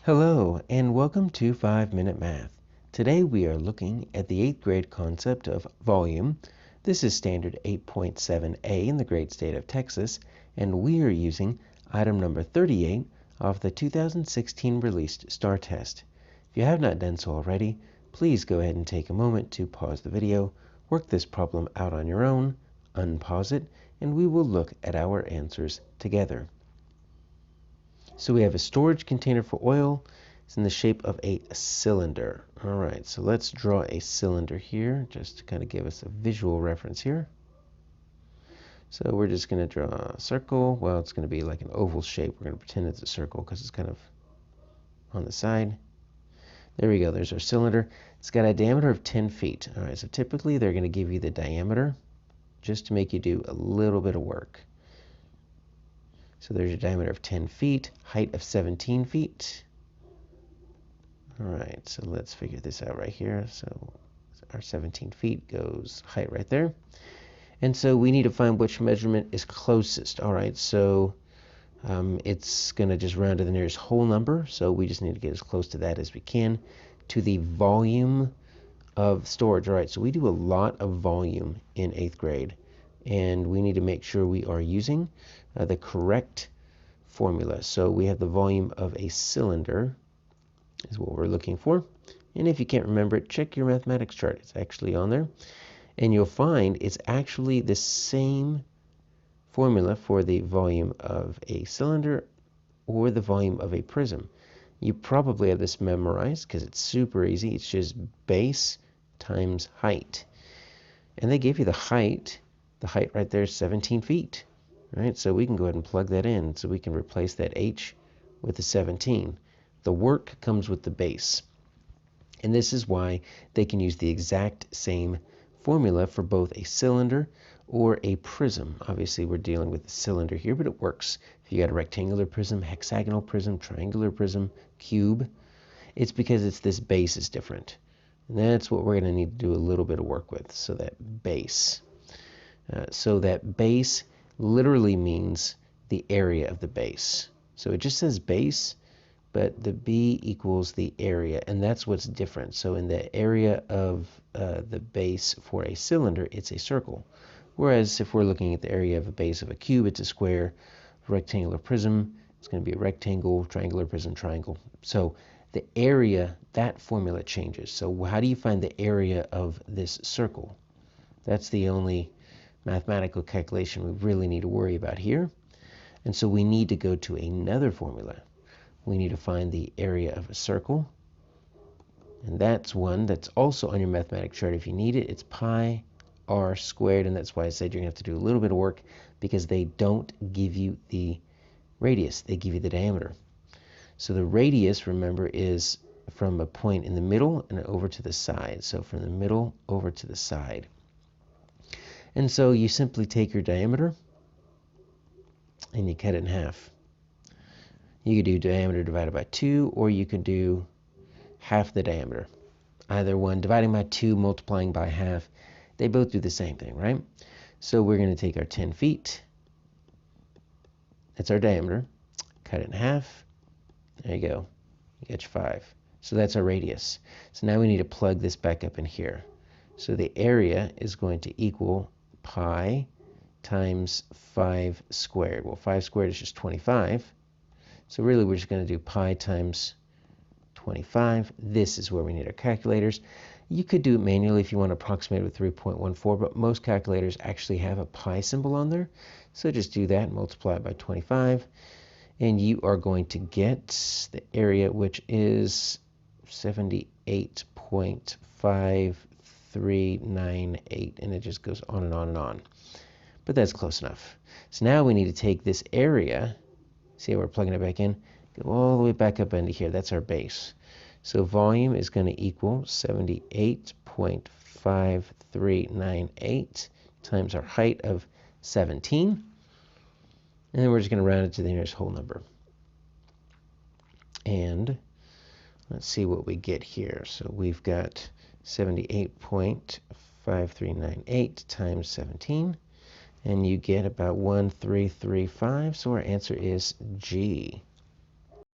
Hello, and welcome to 5-Minute Math. Today we are looking at the 8th grade concept of volume. This is standard 8.7a in the great state of Texas, and we are using item number 38 of the 2016 released STAAR test. If you have not done so already, please go ahead and take a moment to pause the video, work this problem out on your own, unpause it, and we will look at our answers together. So we have a storage container for oil. It's in the shape of a cylinder. All right, so let's draw a cylinder here just to kind of give us a visual reference here. So we're just going to draw a circle. Well, it's going to be like an oval shape. We're going to pretend it's a circle because it's kind of on the side. There we go. There's our cylinder. It's got a diameter of 10 feet. All right, so typically they're going to give you the diameter just to make you do a little bit of work. So there's a diameter of 10 feet, height of 17 feet. All right, so let's figure this out right here. So our 17 feet goes height right there. And so we need to find which measurement is closest. All right, so it's going to just round to the nearest whole number. So we just need to get as close to that as we can to the volume of storage. All right, so we do a lot of volume in 8th grade. And we need to make sure we are using the correct formula. So we have the volume of a cylinder is what we're looking for. And if you can't remember it, check your mathematics chart. It's actually on there. And you'll find it's actually the same formula for the volume of a cylinder or the volume of a prism. You probably have this memorized because it's super easy. It's just base times height. And they gave you the height. The height right there is 17 feet. Right? So we can go ahead and plug that in. So we can replace that h with the 17. The work comes with the base. And this is why they can use the exact same formula for both a cylinder or a prism. Obviously, we're dealing with the cylinder here, but it works. If you got a rectangular prism, hexagonal prism, triangular prism, cube, it's because it's this base is different. And that's what we're going to need to do a little bit of work with. So that base. So that base literally means the area of the base. So it just says base, but the B equals the area, and that's what's different. So in the area of the base for a cylinder, it's a circle. Whereas if we're looking at the area of a base of a cube, it's a square. Rectangular prism, it's going to be a rectangle. Triangular prism, triangle. So the area, that formula changes. So how do you find the area of this circle? That's the only mathematical calculation we really need to worry about here. And so we need to go to another formula. We need to find the area of a circle. And that's one that's also on your mathematics chart if you need it. It's pi r squared, and that's why I said you're going to have to do a little bit of work because they don't give you the radius. They give you the diameter. So the radius, remember, is from a point in the middle and over to the side. So from the middle over to the side. And so you simply take your diameter and you cut it in half. You could do diameter divided by 2, or you could do half the diameter. Either one, dividing by 2, multiplying by half, they both do the same thing, right? So we're going to take our 10 feet. That's our diameter. Cut it in half. There you go. You get your 5. So that's our radius. So now we need to plug this back up in here. So the area is going to equal pi times 5 squared. Well, 5 squared is just 25. So really we're just going to do pi times 25. This is where we need our calculators. You could do it manually if you want to approximate with 3.14, but most calculators actually have a pi symbol on there. So just do that, multiply it by 25, and you are going to get the area, which is 78.5398, and it just goes on and on and on. But that's close enough. So now we need to take this area, see how we're plugging it back in, go all the way back up into here. That's our base. So volume is going to equal 78.5398 times our height of 17. And then we're just going to round it to the nearest whole number. And let's see what we get here. So we've got 78.5398 times 17. And you get about 1335. So our answer is G.